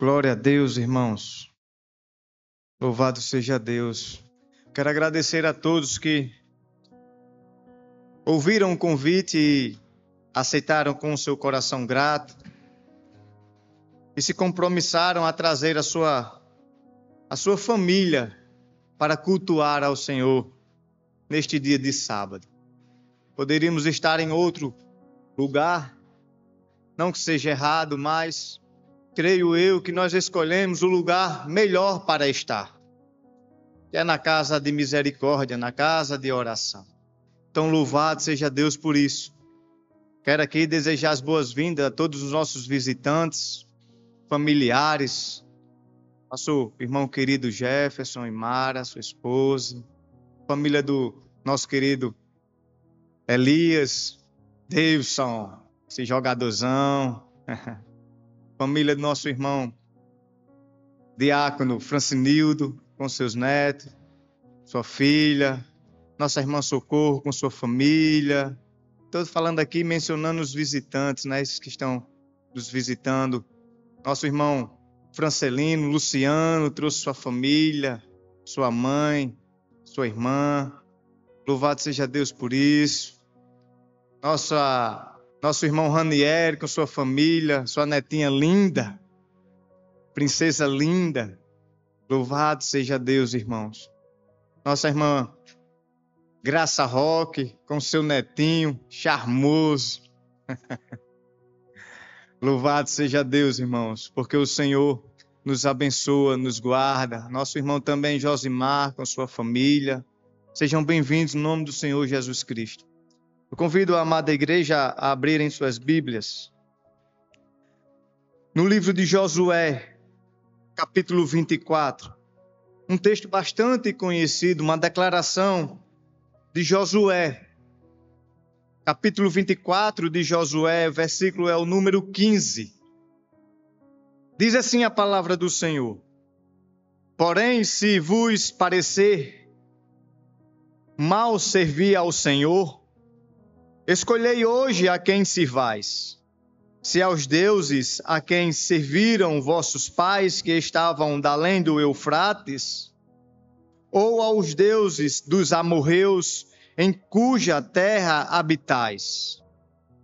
Glória a Deus, irmãos. Louvado seja Deus. Quero agradecer a todos que ouviram o convite e aceitaram com o seu coração grato e se compromissaram a trazer a sua família para cultuar ao Senhor neste dia de sábado. Poderíamos estar em outro lugar, não que seja errado, mas creio eu que nós escolhemos o lugar melhor para estar, que é na casa de misericórdia, na casa de oração. Então, louvado seja Deus por isso. Quero aqui desejar as boas-vindas a todos os nossos visitantes, familiares, nosso irmão querido Jefferson e Mara, sua esposa, família do nosso querido Elias, Davidson, esse jogadorzão, família do nosso irmão Diácono Francinildo, com seus netos, sua filha, nossa irmã Socorro com sua família. Estou falando aqui, mencionando os visitantes, né, esses que estão nos visitando. Nosso irmão Francelino, Luciano, trouxe sua família, sua mãe, sua irmã. Louvado seja Deus por isso. Nosso irmão Ranieri com sua família, sua netinha linda, princesa linda. Louvado seja Deus, irmãos. Nossa irmã Graça Roque com seu netinho charmoso. Louvado seja Deus, irmãos, porque o Senhor nos abençoa, nos guarda. Nosso irmão também Josimar com sua família. Sejam bem-vindos no nome do Senhor Jesus Cristo. Eu convido a amada igreja a abrirem suas Bíblias no livro de Josué, capítulo 24. Um texto bastante conhecido, uma declaração de Josué. Capítulo 24 de Josué, versículo é o número 15. Diz assim a palavra do Senhor: Porém, se vos parecer mal servir ao Senhor, escolhei hoje a quem sirvais. Se aos deuses a quem serviram vossos pais que estavam da além do Eufrates, ou aos deuses dos amorreus em cuja terra habitais.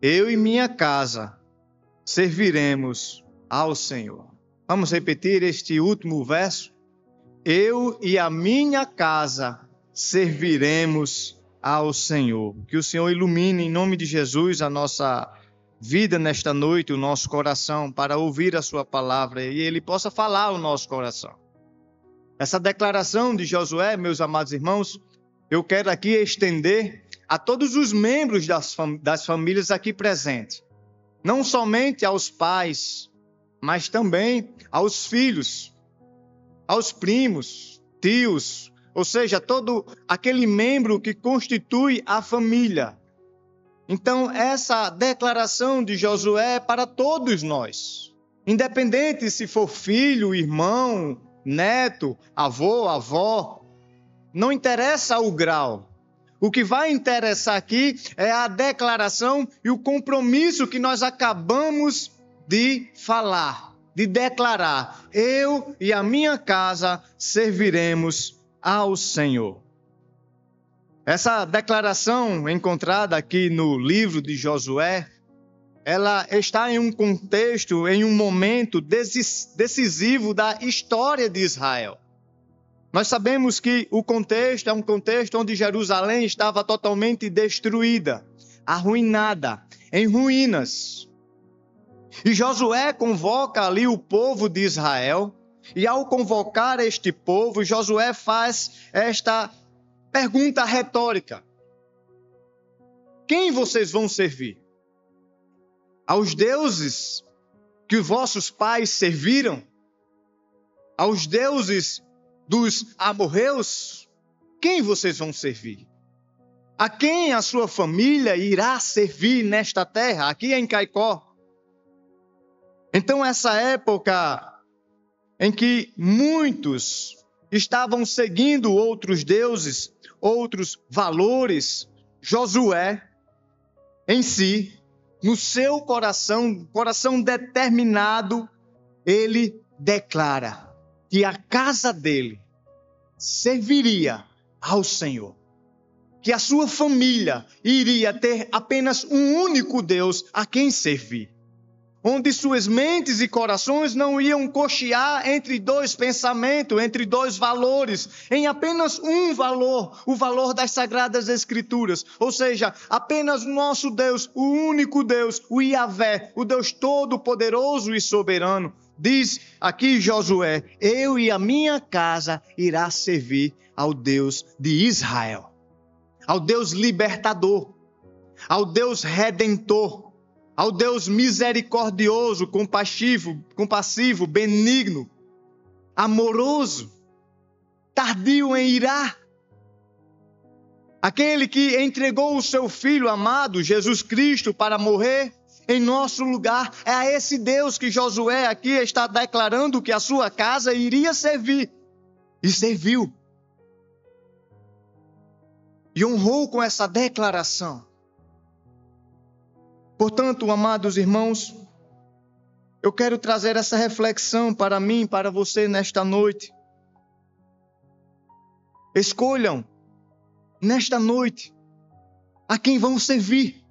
Eu e minha casa serviremos ao Senhor. Vamos repetir este último verso? Eu e a minha casa serviremos ao Senhor. Que o Senhor ilumine em nome de Jesus a nossa vida nesta noite, o nosso coração, para ouvir a sua palavra e Ele possa falar ao nosso coração. Essa declaração de Josué, meus amados irmãos, eu quero aqui estender a todos os membros das famílias aqui presentes. Não somente aos pais, mas também aos filhos, aos primos, tios, ou seja, todo aquele membro que constitui a família. Então, essa declaração de Josué é para todos nós, independente se for filho, irmão, neto, avô, avó, não interessa o grau. O que vai interessar aqui é a declaração e o compromisso que nós acabamos de falar, de declarar. Eu e a minha casa serviremos ao Senhor. Essa declaração encontrada aqui no livro de Josué, ela está em um contexto, em um momento decisivo da história de Israel. Nós sabemos que o contexto é um contexto onde Jerusalém estava totalmente destruída, arruinada, em ruínas. E Josué convoca ali o povo de Israel, e ao convocar este povo, Josué faz esta pergunta retórica: quem vocês vão servir? Aos deuses que vossos pais serviram? Aos deuses dos amorreus? Quem vocês vão servir? A quem a sua família irá servir nesta terra, aqui em Caicó? Então, essa época em que muitos estavam seguindo outros deuses, outros valores, Josué, em si, no seu coração determinado, ele declara que a casa dele serviria ao Senhor. Que a sua família iria ter apenas um único Deus a quem servir. Onde suas mentes e corações não iam cochear entre dois pensamentos, entre dois valores, em apenas um valor, o valor das Sagradas Escrituras. Ou seja, apenas o nosso Deus, o único Deus, o Yahvé, o Deus Todo-Poderoso e Soberano. Diz aqui Josué: eu e a minha casa irá servir ao Deus de Israel, ao Deus libertador, ao Deus redentor, ao Deus misericordioso, compassivo, benigno, amoroso, tardio em irar. Aquele que entregou o seu Filho amado, Jesus Cristo, para morrer em nosso lugar. É a esse Deus que Josué aqui está declarando que a sua casa iria servir. E serviu. E honrou com essa declaração. Portanto, amados irmãos, eu quero trazer essa reflexão para mim, para você nesta noite. Escolham, nesta noite, a quem vão servir.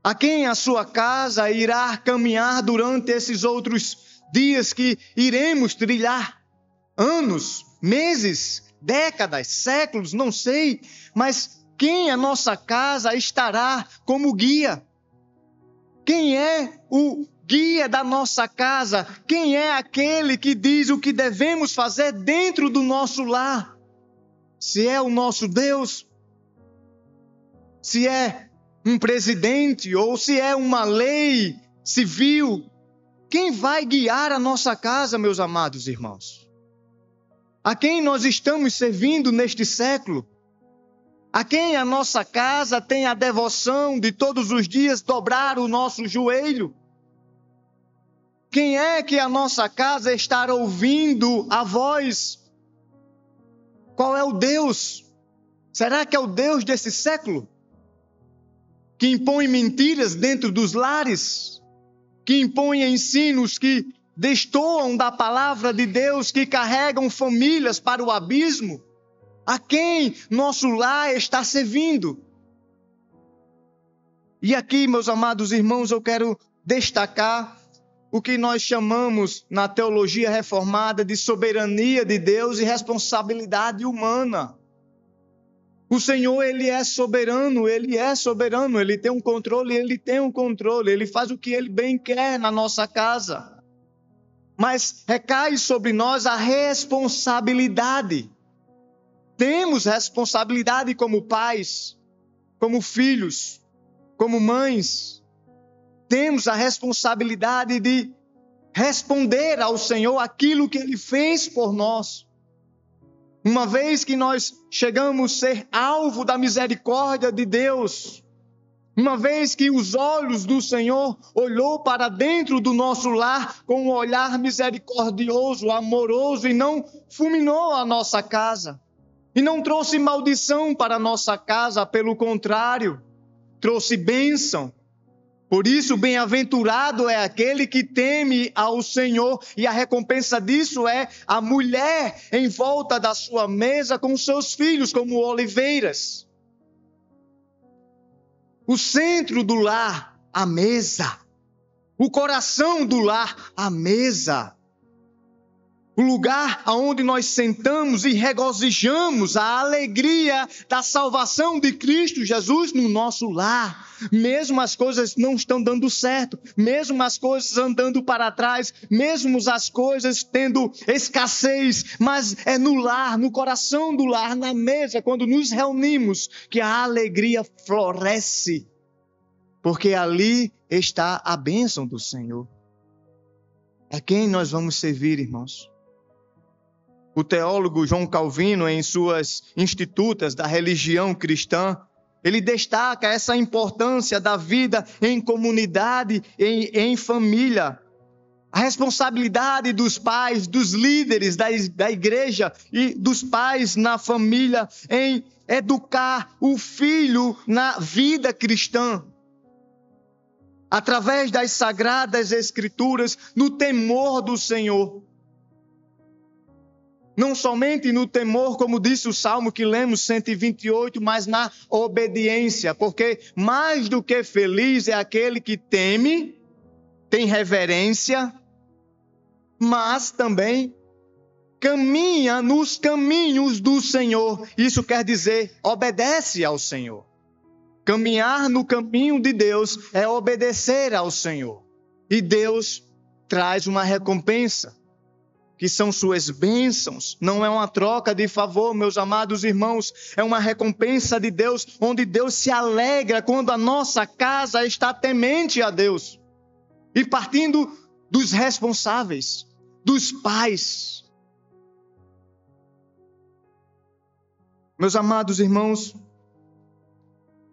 A quem a sua casa irá caminhar durante esses outros dias que iremos trilhar. Anos, meses, décadas, séculos, não sei, mas quem a nossa casa estará como guia? Quem é o guia da nossa casa? Quem é aquele que diz o que devemos fazer dentro do nosso lar? Se é o nosso Deus, se é um presidente ou se é uma lei civil, quem vai guiar a nossa casa, meus amados irmãos? A quem nós estamos servindo neste século? A quem a nossa casa tem a devoção de todos os dias dobrar o nosso joelho? Quem é que a nossa casa está ouvindo a voz? Qual é o Deus? Será que é o Deus desse século? Que impõe mentiras dentro dos lares? Que impõe ensinos que destoam da palavra de Deus, que carregam famílias para o abismo? A quem nosso lar está servindo? E aqui, meus amados irmãos, eu quero destacar o que nós chamamos na teologia reformada de soberania de Deus e responsabilidade humana. O Senhor, Ele é soberano, Ele tem um controle, Ele faz o que Ele bem quer na nossa casa. Mas recai sobre nós a responsabilidade. Temos responsabilidade como pais, como filhos, como mães. Temos a responsabilidade de responder ao Senhor aquilo que Ele fez por nós. Uma vez que nós chegamos a ser alvo da misericórdia de Deus, uma vez que os olhos do Senhor olhou para dentro do nosso lar com um olhar misericordioso, amoroso e não fulminou a nossa casa. E não trouxe maldição para a nossa casa, pelo contrário, trouxe bênção. Por isso, bem-aventurado é aquele que teme ao Senhor, e a recompensa disso é a mulher em volta da sua mesa com seus filhos, como oliveiras. O centro do lar, a mesa. O coração do lar, a mesa. O lugar onde nós sentamos e regozijamos a alegria da salvação de Cristo Jesus no nosso lar. Mesmo as coisas não estão dando certo, mesmo as coisas andando para trás, mesmo as coisas tendo escassez, mas é no lar, no coração do lar, na mesa, quando nos reunimos, que a alegria floresce. Porque ali está a bênção do Senhor. A quem nós vamos servir, irmãos? O teólogo João Calvino, em suas Institutas da Religião Cristã, ele destaca essa importância da vida em comunidade, em família. A responsabilidade dos pais, dos líderes da igreja e dos pais na família em educar o filho na vida cristã. através das sagradas escrituras, no temor do Senhor. Não somente no temor, como disse o Salmo que lemos, 128, mas na obediência, porque mais do que feliz é aquele que teme, tem reverência, mas também caminha nos caminhos do Senhor. Isso quer dizer, obedece ao Senhor. Caminhar no caminho de Deus é obedecer ao Senhor. E Deus traz uma recompensa, que são suas bênçãos. Não é uma troca de favor, meus amados irmãos. É uma recompensa de Deus, onde Deus se alegra quando a nossa casa está temente a Deus. E partindo dos responsáveis, dos pais. Meus amados irmãos,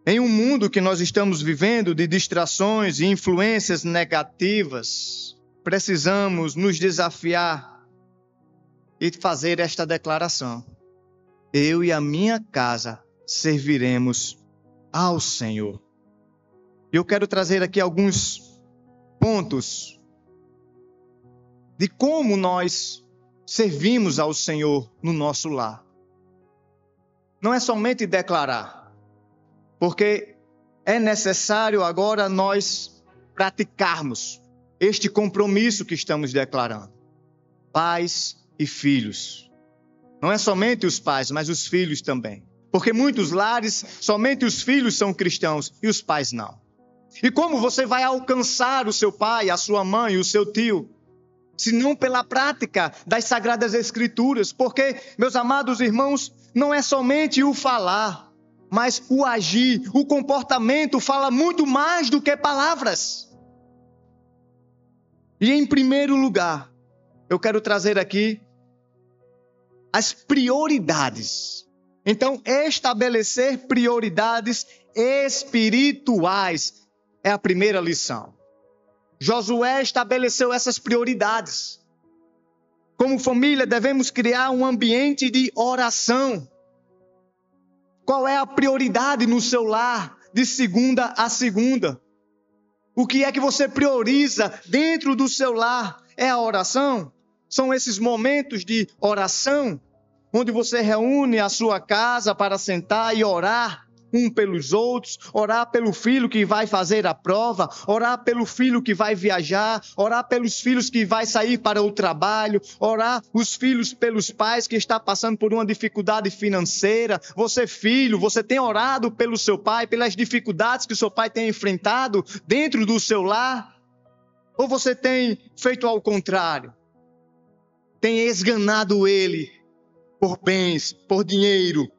em um mundo que nós estamos vivendo de distrações e influências negativas, precisamos nos desafiar e fazer esta declaração: eu e a minha casa serviremos ao Senhor. Eu quero trazer aqui alguns pontos de como nós servimos ao Senhor no nosso lar. Não é somente declarar, porque é necessário agora nós praticarmos este compromisso que estamos declarando. Pais e filhos. Não é somente os pais, mas os filhos também. Porque muitos lares, somente os filhos são cristãos e os pais não. E como você vai alcançar o seu pai, a sua mãe, o seu tio? Se não pela prática das Sagradas Escrituras. Porque, meus amados irmãos, não é somente o falar, mas o agir, o comportamento fala muito mais do que palavras. E em primeiro lugar, eu quero trazer aqui as prioridades. Então, estabelecer prioridades espirituais é a primeira lição. Josué estabeleceu essas prioridades. Como família, devemos criar um ambiente de oração. Qual é a prioridade no seu lar, de segunda a segunda? O que é que você prioriza dentro do seu lar? É a oração? São esses momentos de oração, onde você reúne a sua casa para sentar e orar um pelos outros, orar pelo filho que vai fazer a prova, orar pelo filho que vai viajar, orar pelos filhos que vai sair para o trabalho, orar os filhos pelos pais que está passando por uma dificuldade financeira. Você, filho, você tem orado pelo seu pai, pelas dificuldades que o seu pai tem enfrentado dentro do seu lar? Ou você tem feito ao contrário? Tem esganado ele por bens, por dinheiro?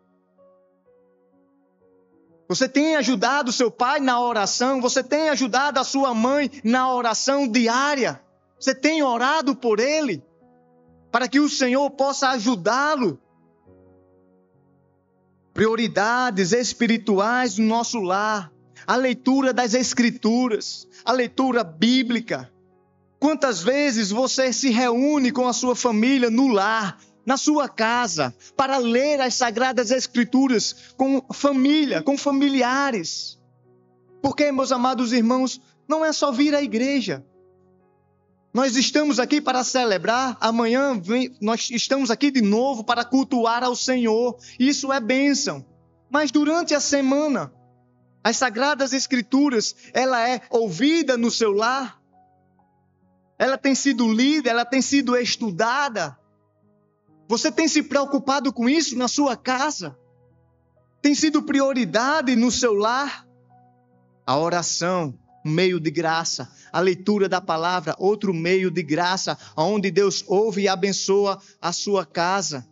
Você tem ajudado seu pai na oração? Você tem ajudado a sua mãe na oração diária? Você tem orado por ele? Para que o Senhor possa ajudá-lo? Prioridades espirituais no nosso lar. A leitura das Escrituras. A leitura bíblica. Quantas vezes você se reúne com a sua família no lar, na sua casa, para ler as Sagradas Escrituras com família, com familiares? Porque, meus amados irmãos, não é só vir à igreja. Nós estamos aqui para celebrar, amanhã nós estamos aqui de novo para cultuar ao Senhor. Isso é bênção. Mas durante a semana, as Sagradas Escrituras, ela é ouvida no seu lar? Ela tem sido lida, ela tem sido estudada? Você tem se preocupado com isso na sua casa? Tem sido prioridade no seu lar? A oração, um meio de graça. A leitura da palavra, outro meio de graça, onde Deus ouve e abençoa a sua casa.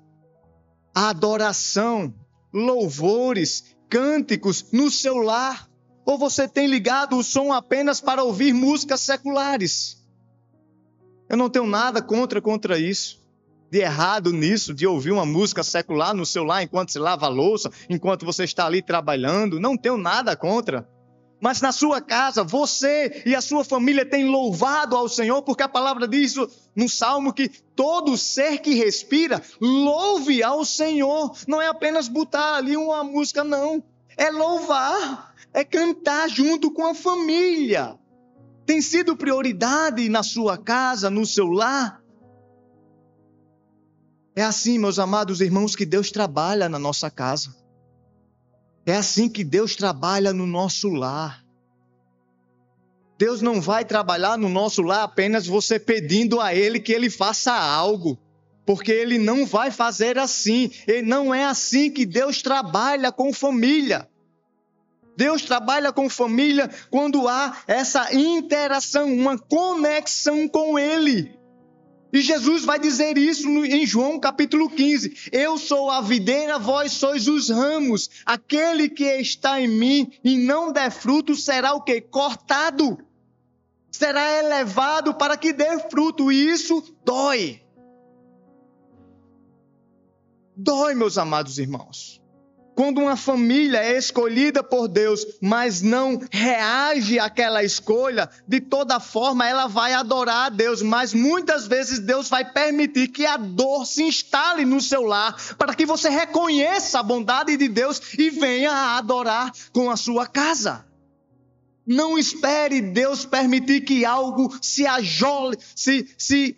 A adoração, louvores, cânticos no seu lar. Ou você tem ligado o som apenas para ouvir músicas seculares? Eu não tenho nada contra isso. De errado nisso, de ouvir uma música secular no seu lar enquanto se lava a louça, enquanto você está ali trabalhando. Não tenho nada contra. Mas na sua casa, você e a sua família têm louvado ao Senhor, porque a palavra diz no Salmo que todo ser que respira, louve ao Senhor. Não é apenas botar ali uma música, não. É louvar, é cantar junto com a família. Tem sido prioridade na sua casa, no seu lar? É assim, meus amados irmãos, que Deus trabalha na nossa casa. É assim que Deus trabalha no nosso lar. Deus não vai trabalhar no nosso lar apenas você pedindo a Ele que Ele faça algo. Porque Ele não vai fazer assim. Não é assim que Deus trabalha com família. Deus trabalha com família quando há essa interação, uma conexão com Ele. E Jesus vai dizer isso em João capítulo 15. Eu sou a videira, vós sois os ramos. Aquele que está em mim e não der fruto será o quê? Cortado. Será elevado para que dê fruto. E isso dói. Dói, meus amados irmãos. Quando uma família é escolhida por Deus, mas não reage àquela escolha, de toda forma ela vai adorar a Deus, mas muitas vezes Deus vai permitir que a dor se instale no seu lar, para que você reconheça a bondade de Deus e venha a adorar com a sua casa. Não espere Deus permitir que algo se ajole, se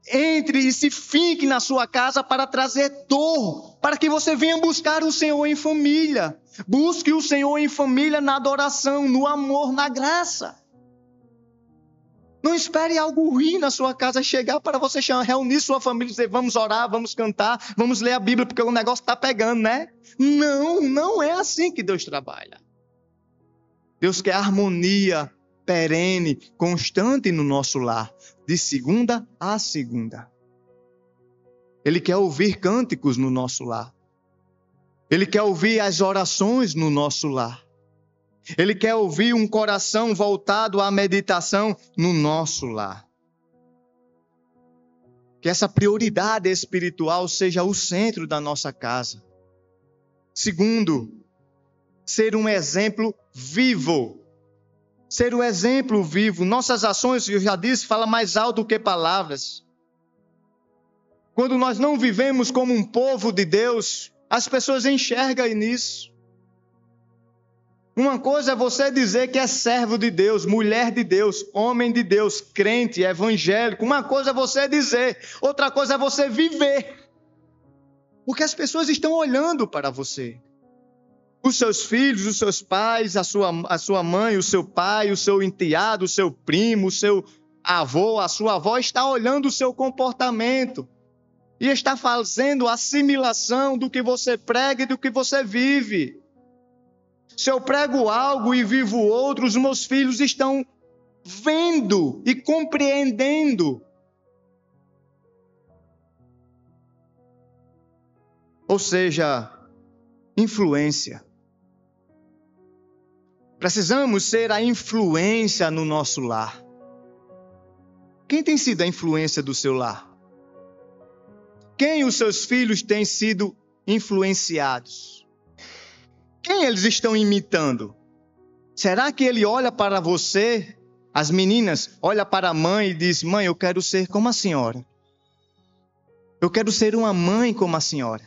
entre e se finque na sua casa para trazer dor, para que você venha buscar o Senhor em família. Busque o Senhor em família na adoração, no amor, na graça. Não espere algo ruim na sua casa chegar para você reunir sua família e dizer, vamos orar, vamos cantar, vamos ler a Bíblia, porque o negócio está pegando, né? Não é assim que Deus trabalha. Deus quer harmonia perene, constante no nosso lar, de segunda a segunda. Ele quer ouvir cânticos no nosso lar. Ele quer ouvir as orações no nosso lar. Ele quer ouvir um coração voltado à meditação no nosso lar. Que essa prioridade espiritual seja o centro da nossa casa. Segundo, ser um exemplo vivo. Ser um exemplo vivo. Nossas ações, eu já disse, falam mais alto do que palavras. Quando nós não vivemos como um povo de Deus, as pessoas enxergam nisso. Uma coisa é você dizer que é servo de Deus, mulher de Deus, homem de Deus, crente, evangélico. Uma coisa é você dizer, outra coisa é você viver. Porque as pessoas estão olhando para você. Os seus filhos, os seus pais, a sua mãe, o seu pai, o seu enteado, o seu primo, o seu avô, a sua avó está olhando o seu comportamento e está fazendo assimilação do que você prega e do que você vive. Se eu prego algo e vivo outro, os meus filhos estão vendo e compreendendo. Ou seja, influência. Precisamos ser a influência no nosso lar. Quem tem sido a influência do seu lar? Quem os seus filhos têm sido influenciados? Quem eles estão imitando? Será que ele olha para você, as meninas, olha para a mãe e diz, mãe, eu quero ser como a senhora. Eu quero ser uma mãe como a senhora.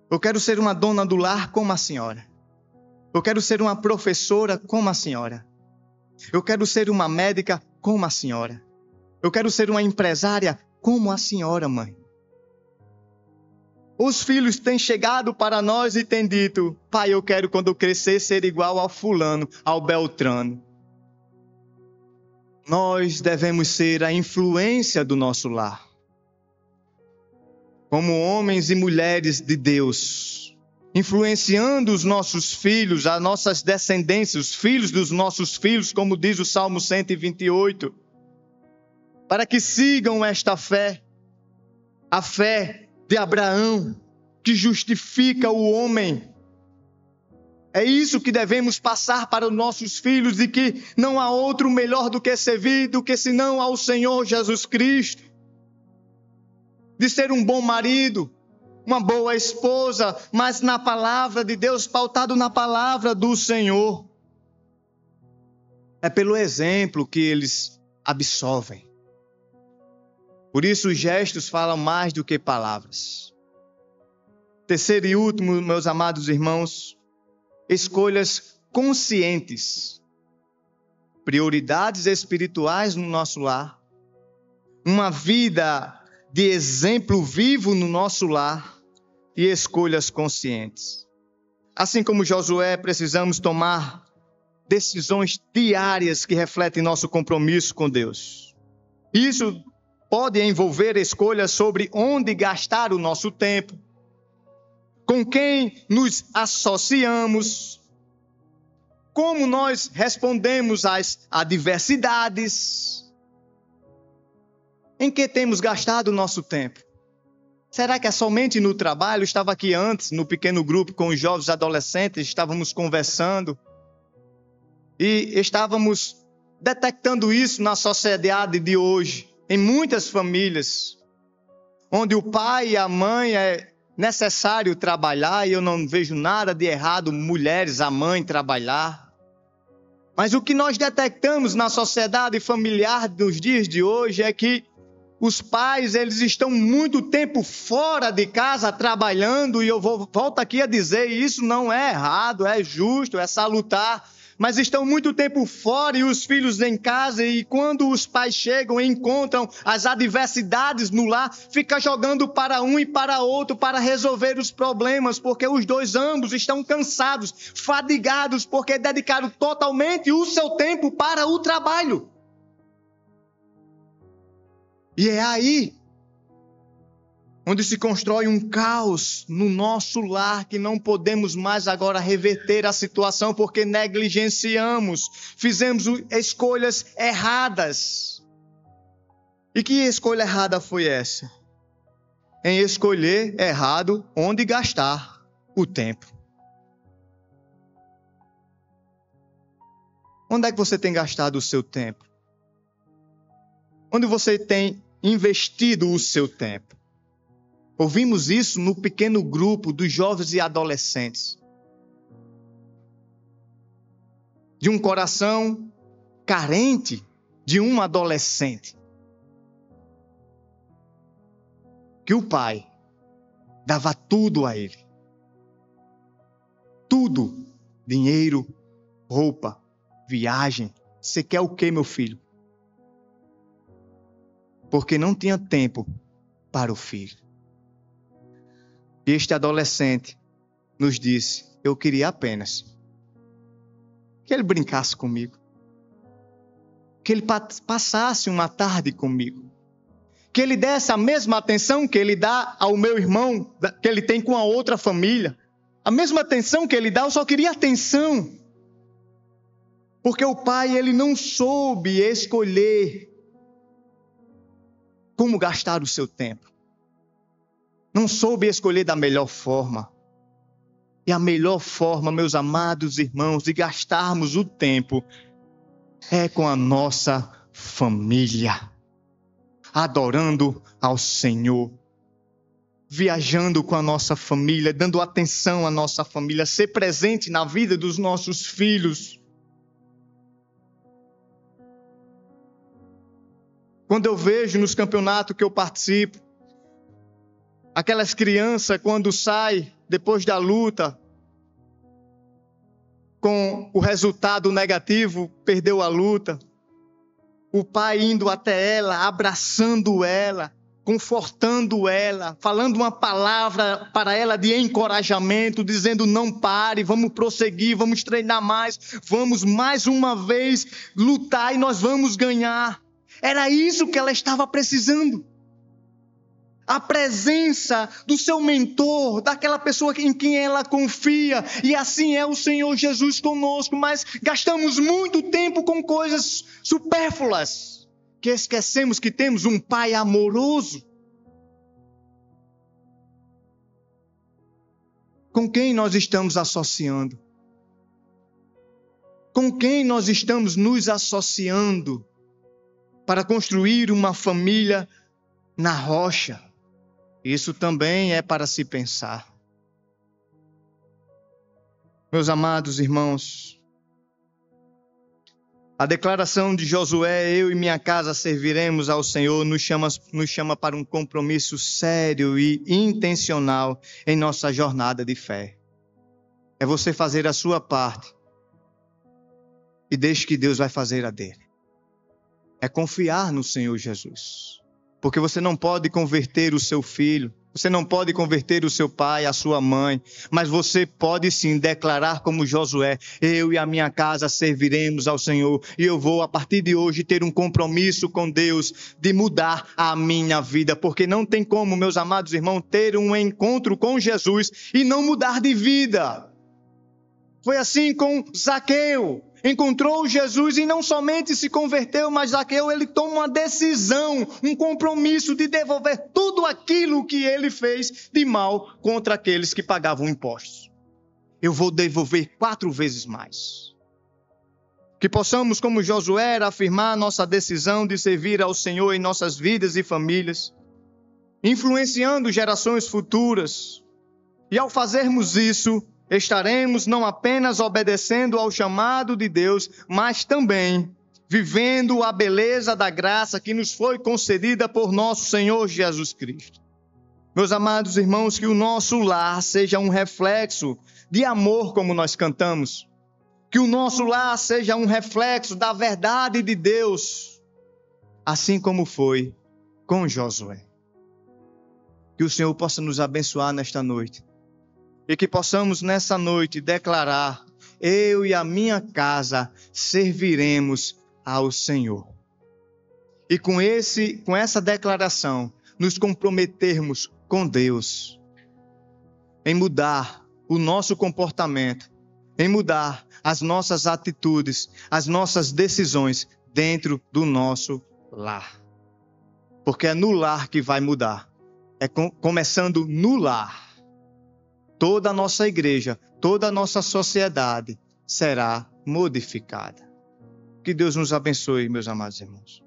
Eu quero ser uma dona do lar como a senhora. Eu quero ser uma professora como a senhora. Eu quero ser uma médica como a senhora. Eu quero ser uma empresária como a senhora, mãe. Os filhos têm chegado para nós e têm dito, pai, eu quero quando eu crescer ser igual ao fulano, ao Beltrano. Nós devemos ser a influência do nosso lar. Como homens e mulheres de Deus, influenciando os nossos filhos, as nossas descendências, os filhos dos nossos filhos, como diz o Salmo 128, para que sigam esta fé, a fé de Abraão, que justifica o homem. É isso que devemos passar para os nossos filhos, e que não há outro melhor do que servir, do que senão ao Senhor Jesus Cristo. De ser um bom marido, uma boa esposa, mas na palavra de Deus, pautado na palavra do Senhor. É pelo exemplo que eles absorvem. Por isso os gestos falam mais do que palavras. Terceiro e último, meus amados irmãos, escolhas conscientes. prioridades espirituais no nosso lar, uma vida de exemplo vivo no nosso lar e escolhas conscientes. Assim como Josué, precisamos tomar decisões diárias que refletem nosso compromisso com Deus. Isso pode envolver escolhas sobre onde gastar o nosso tempo, com quem nos associamos, como nós respondemos às adversidades, em que temos gastado o nosso tempo. Será que é somente no trabalho? Eu estava aqui antes, no pequeno grupo com os jovens adolescentes, estávamos conversando e estávamos detectando isso na sociedade de hoje, em muitas famílias, onde o pai e a mãe é necessário trabalhar, e eu não vejo nada de errado mulheres, a mãe trabalhar. Mas o que nós detectamos na sociedade familiar dos dias de hoje é que os pais, eles estão muito tempo fora de casa trabalhando, e eu volto aqui a dizer, isso não é errado, é justo, é salutar, mas estão muito tempo fora e os filhos em casa, e quando os pais chegam e encontram as adversidades no lar, fica jogando para um e para outro para resolver os problemas, porque os dois ambos estão cansados, fadigados, porque dedicaram totalmente o seu tempo para o trabalho. E é aí onde se constrói um caos no nosso lar, que não podemos mais agora reverter a situação porque negligenciamos, fizemos escolhas erradas. E que escolha errada foi essa? Em escolher errado onde gastar o tempo. Onde é que você tem gastado o seu tempo? Onde você tem investido o seu tempo? Ouvimos isso no pequeno grupo dos jovens e adolescentes. De um coração carente de um adolescente. Que o pai dava tudo a ele. Tudo. Dinheiro, roupa, viagem. Você quer o quê, meu filho? Porque não tinha tempo para o filho. E este adolescente nos disse, eu queria apenas que ele brincasse comigo, que ele passasse uma tarde comigo, que ele desse a mesma atenção que ele dá ao meu irmão, que ele tem com a outra família, a mesma atenção que ele dá, eu só queria atenção, porque o pai, ele não soube escolher como gastar o seu tempo. Não soube escolher da melhor forma. E a melhor forma, meus amados irmãos, de gastarmos o tempo é com a nossa família. Adorando ao Senhor. Viajando com a nossa família, dando atenção à nossa família, ser presente na vida dos nossos filhos. Quando eu vejo nos campeonatos que eu participo, aquelas crianças quando saem depois da luta, com o resultado negativo, perdeu a luta, o pai indo até ela, abraçando ela, confortando ela, falando uma palavra para ela de encorajamento, dizendo não pare, vamos prosseguir, vamos treinar mais, vamos mais uma vez lutar e nós vamos ganhar. Era isso que ela estava precisando. A presença do seu mentor, daquela pessoa em quem ela confia. E assim é o Senhor Jesus conosco. Mas gastamos muito tempo com coisas supérfluas, que esquecemos que temos um Pai amoroso. Com quem nós estamos associando? Com quem nós estamos nos associando para construir uma família na rocha? Isso também é para se pensar. Meus amados irmãos, a declaração de Josué, eu e minha casa serviremos ao Senhor, nos chama para um compromisso sério e intencional em nossa jornada de fé. É você fazer a sua parte. e deixe que Deus vai fazer a dele. É confiar no Senhor Jesus. Porque você não pode converter o seu filho, você não pode converter o seu pai, a sua mãe, mas você pode sim declarar como Josué: eu e a minha casa serviremos ao Senhor, e eu vou a partir de hoje ter um compromisso com Deus de mudar a minha vida, porque não tem como, meus amados irmãos, ter um encontro com Jesus e não mudar de vida. Foi assim com Zaqueu. Encontrou Jesus e não somente se converteu, mas Zaqueu, ele toma uma decisão, um compromisso de devolver tudo aquilo que ele fez de mal contra aqueles que pagavam impostos. Eu vou devolver 4 vezes mais. Que possamos, como Josué, afirmar nossa decisão de servir ao Senhor em nossas vidas e famílias, influenciando gerações futuras. E ao fazermos isso, estaremos não apenas obedecendo ao chamado de Deus, mas também vivendo a beleza da graça que nos foi concedida por nosso Senhor Jesus Cristo. Meus amados irmãos, que o nosso lar seja um reflexo de amor, como nós cantamos. Que o nosso lar seja um reflexo da verdade de Deus, assim como foi com Josué. Que o Senhor possa nos abençoar nesta noite. E que possamos nessa noite declarar: eu e a minha casa serviremos ao Senhor. E com essa declaração, nos comprometermos com Deus em mudar o nosso comportamento, em mudar as nossas atitudes, as nossas decisões dentro do nosso lar. Porque é no lar que vai mudar. É começando no lar. Toda a nossa igreja, toda a nossa sociedade será modificada. Que Deus nos abençoe, meus amados irmãos.